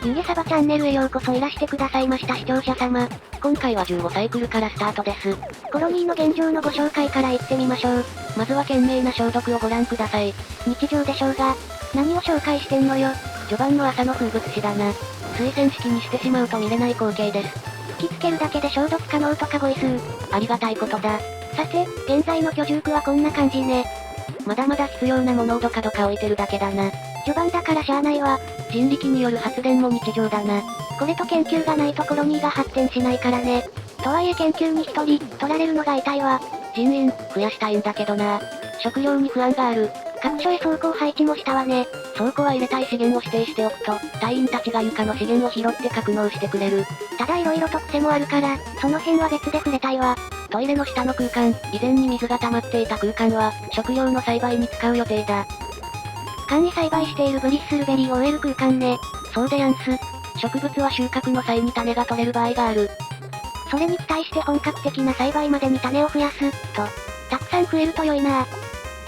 湯気サバチャンネルへようこそいらしてくださいました視聴者様。今回は15サイクルからスタートです。コロニーの現状のご紹介から行ってみましょう。まずは懸命な消毒をご覧ください。日常でしょうが、何を紹介してんのよ。序盤の朝の風物詩だな。水洗式にしてしまうと見れない光景です。吹きつけるだけで消毒可能とかごい数。ありがたいことだ。さて、現在の居住区はこんな感じね。まだまだ必要なものをどかどか置いてるだけだな。序盤だからしゃあないわ。人力による発電も日常だな。これと研究がないとコロニーが発展しないからね。とはいえ研究に一人、取られるのが痛いわ。人員、増やしたいんだけどな。食料に不安がある。各所へ倉庫配置もしたわね。倉庫は入れたい資源を指定しておくと、隊員たちが床の資源を拾って格納してくれる。ただ色々と癖もあるから、その辺は別で触れたいわ。トイレの下の空間、以前に水が溜まっていた空間は、食用の栽培に使う予定だ。簡易栽培しているブリッスルベリーを植える空間ね。そうでやんす。植物は収穫の際に種が取れる場合がある。それに期待して本格的な栽培までに種を増やす、と。たくさん増えると良いな。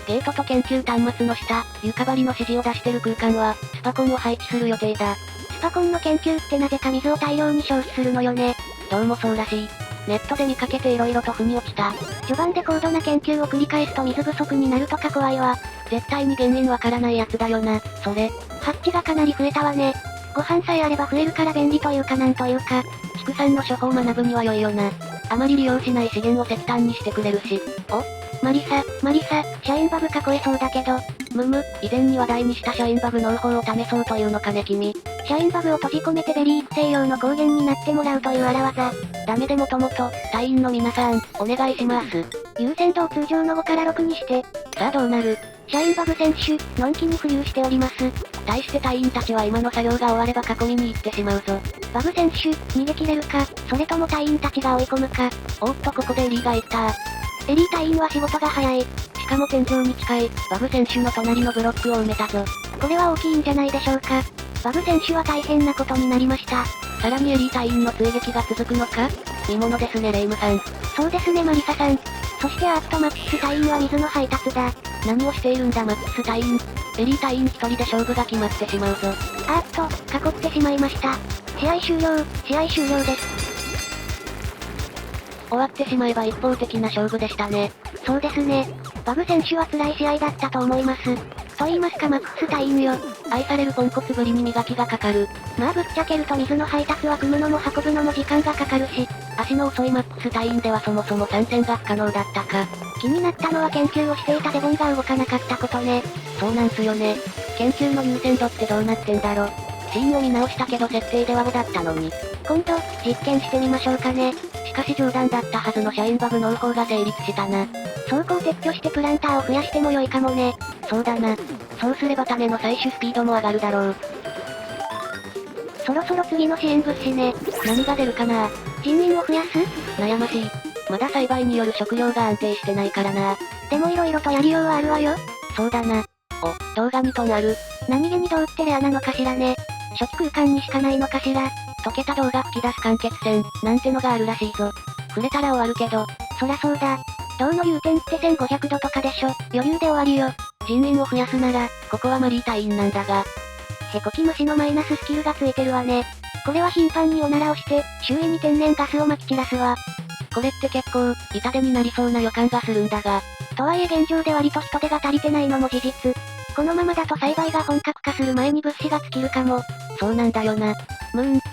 ゲートと研究端末の下、床張りの指示を出してる空間は、スパコンを配置する予定だ。スパコンの研究ってなぜか水を大量に消費するのよね。どうもそうらしい。ネットで見かけて色々と腑に落ちた。序盤で高度な研究を繰り返すと水不足になるとか怖いわ。絶対に原因わからないやつだよな、それ。ハッチがかなり増えたわね。ご飯さえあれば増えるから便利というかなんというか。畜産の処方を学ぶには良いよな。あまり利用しない資源を石炭にしてくれるし。マリサ、シャインバブ囲えそうだけど。以前に話題にしたシャインバブ農法を試そうというのかね君。シャインバブを閉じ込めてベリー育成用の光源になってもらうという荒技。ダメでもともと、隊員の皆さん、お願いします。優先度を通常の5から6にして。さあどうなる？シャインバブ選手、のんきに浮遊しております。対して隊員たちは今の作業が終われば囲みに行ってしまうぞ。バブ選手、逃げ切れるか、それとも隊員たちが追い込むか。おっとここでエリーがいった。エリー隊員は仕事が早い。しかも天井に近い、バブ選手の隣のブロックを埋めたぞ。これは大きいんじゃないでしょうか。バブ選手は大変なことになりました。さらにエリー隊員の追撃が続くのか？見ものですねレイムさん。そうですねマリサさん。そしてアートマックス隊員は水の配達だ。何をしているんだマックス隊員。エリー隊員一人で勝負が決まってしまうぞ。囲ってしまいました。試合終了です。終わってしまえば一方的な勝負でしたね。そうですね。バブ選手は辛い試合だったと思います。と言いますかマックス隊員よ。愛されるポンコツぶりに磨きがかかる。まあぶっちゃけると水の配達は組むのも運ぶのも時間がかかるし、足の遅いマックス隊員ではそもそも参戦が不可能だったか。気になったのは研究をしていたデボンが動かなかったことね。そうなんすよね。研究の優先度ってどうなってんだろ。シーンを見直したけど設定では5だったのに。今度、実験してみましょうかね。しかし冗談だったはずのシャインバブ農法が成立したな。倉庫を撤去してプランターを増やしても良いかもね。そうだな。そうすれば種の採取スピードも上がるだろう。そろそろ次の支援物資ね。何が出るかな。人員を増やす？悩ましい。まだ栽培による食料が安定してないからな。でも色々とやりようはあるわよ。そうだな。動画2トンある。何気に銅ってレアなのかしらね。初期空間にしかないのかしら。溶けた銅が吹き出す間欠泉、なんてのがあるらしいぞ。触れたら終わるけど。そらそうだ。銅の融点って1500度とかでしょ。余裕で終わりよ。人員を増やすなら、ここはマリー隊員なんだが。へこき虫のマイナススキルがついてるわね。これは頻繁におならをして、周囲に天然ガスを撒き散らすわ。これって結構、痛手になりそうな予感がするんだが。とはいえ現状で割と人手が足りてないのも事実。このままだと栽培が本格化する前に物資が尽きるかも。そうなんだよな。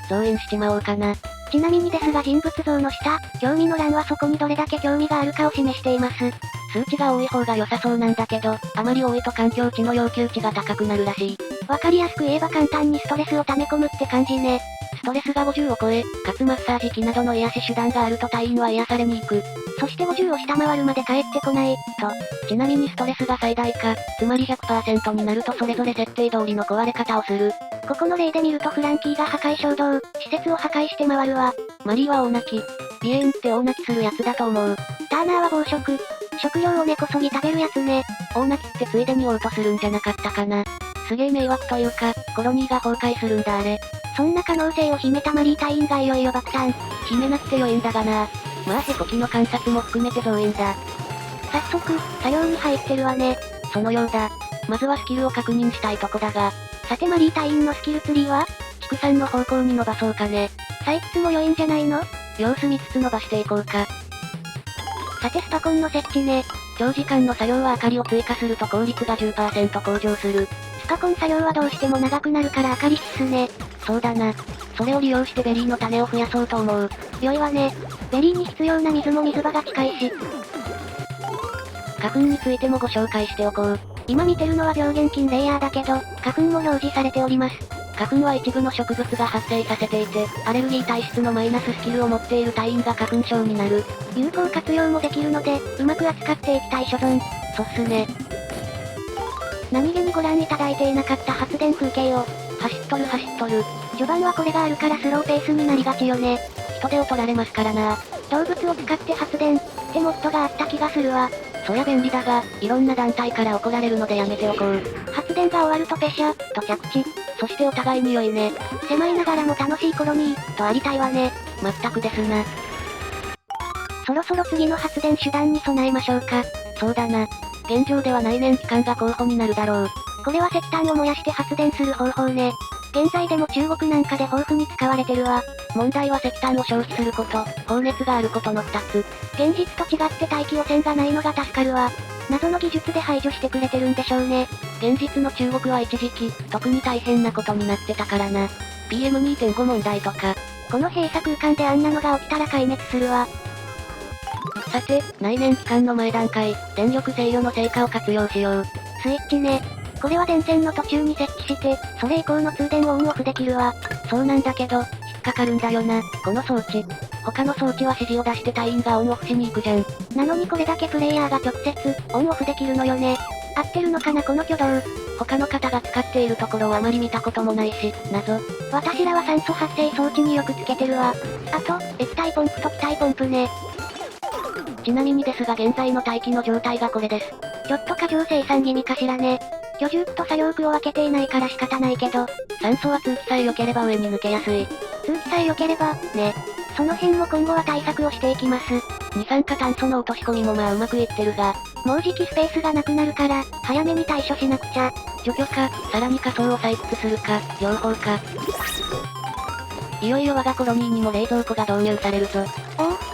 増援しちまおうかな。ちなみにですが人物像の下、興味の欄はそこにどれだけ興味があるかを示しています。数値が多い方が良さそうなんだけど、あまり多いと環境値の要求値が高くなるらしい。わかりやすく言えば簡単にストレスを溜め込むって感じね。ストレスが50を超え、かつマッサージ機などの癒し手段があると隊員は癒されに行く。そして50を下回るまで帰ってこない、と。ちなみにストレスが最大化、つまり 100% になるとそれぞれ設定通りの壊れ方をする。ここの例で見るとフランキーが破壊衝動、施設を破壊して回るわ。マリーは大泣き。ビエーンって大泣きするやつだと思う。ターナーは暴食。食料を根こそぎ食べるやつね。大泣きってついでに嘔吐するんじゃなかったかな。すげえ迷惑というか、コロニーが崩壊するんだあれ。そんな可能性を秘めたマリー隊員がいよいよ爆誕。秘めなくて良いんだがな。まあへこきの観察も含めて増員だ。早速、作業に入ってるわね。そのようだ。まずはスキルを確認したいとこだが。さてマリー隊員のスキルツリーは、畜産の方向に伸ばそうかね。採掘も良いんじゃないの？様子見つつ伸ばしていこうか。さてスパコンの設置ね。長時間の作業は明かりを追加すると効率が 10% 向上する。スパコン作業はどうしても長くなるから明かり必須ね。そうだな。それを利用してベリーの種を増やそうと思う。良いわね。ベリーに必要な水も水場が近いし。花粉についてもご紹介しておこう。今見てるのは病原菌レイヤーだけど、花粉も表示されております。花粉は一部の植物が発生させていて、アレルギー体質のマイナススキルを持っている隊員が花粉症になる。有効活用もできるので、うまく扱っていきたい所存。そっすね。何気にご覧いただいていなかった発電風景を。走っとる。序盤はこれがあるからスローペースになりがちよね。人手を取られますからな。動物を使って発電ってモッドがあった気がするわ。そりゃ便利だが、いろんな団体から怒られるのでやめておこう。発電が終わるとペシャと着地。そしてお互いに良いね。狭いながらも楽しいコロニーとありたいわね。まったくですな。そろそろ次の発電手段に備えましょうか。そうだな。現状では内燃機関が候補になるだろう。これは石炭を燃やして発電する方法ね。現在でも中国なんかで豊富に使われてるわ。問題は石炭を消費すること、放熱があることの2つ。現実と違って大気汚染がないのが助かるわ。謎の技術で排除してくれてるんでしょうね。現実の中国は一時期、特に大変なことになってたからな。PM2.5 問題とか。この閉鎖空間であんなのが起きたら壊滅するわ。さて、内燃機関の前段階、電力制御の成果を活用しよう。スイッチね。これは電線の途中に設置して、それ以降の通電をオンオフできるわ。そうなんだけど、引っかかるんだよな、この装置。他の装置は指示を出して隊員がオンオフしに行くじゃん。なのにこれだけプレイヤーが直接、オンオフできるのよね。合ってるのかなこの挙動。他の方が使っているところをあまり見たこともないし、謎。私らは酸素発生装置によくつけてるわ。あと、液体ポンプと気体ポンプね。ちなみにですが現在の大気の状態がこれです。ちょっと過剰生産気味かしらね。居住区と作業区を分けていないから仕方ないけど、酸素は通気さえ良ければ上に抜けやすい。通気さえ良ければ、ね。その辺も今後は対策をしていきます。二酸化炭素の落とし込みもまあうまくいってるが、もうじきスペースがなくなるから、早めに対処しなくちゃ。除去か、さらに仮想を採掘するか、両方か。いよいよ我がコロニーにも冷蔵庫が導入されるぞ。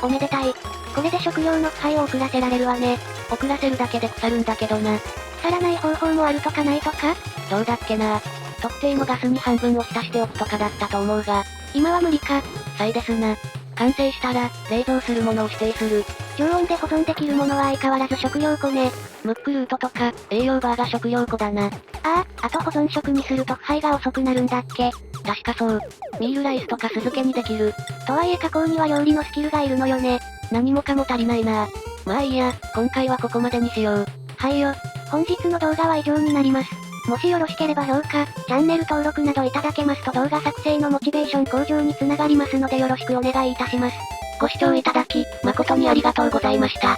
おめでたい。これで食料の腐敗を遅らせられるわね。遅らせるだけで腐るんだけどな。腐らない方法もあるとかないとか？どうだっけな。特定のガスに半分を浸しておくとかだったと思うが、今は無理か。さいですな。完成したら、冷蔵するものを指定する。常温で保存できるものは相変わらず食料庫ね。ムックルートとか、栄養バーが食料庫だな。あと保存食にすると腐敗が遅くなるんだっけ？確かそう。ミールライスとか酢漬けにできる。とはいえ加工には料理のスキルがいるのよね。何もかも足りないな。まあいいや、今回はここまでにしよう。はいよ。本日の動画は以上になります。もしよろしければ評価、チャンネル登録などいただけますと動画作成のモチベーション向上につながりますのでよろしくお願いいたします。ご視聴いただき、誠にありがとうございました。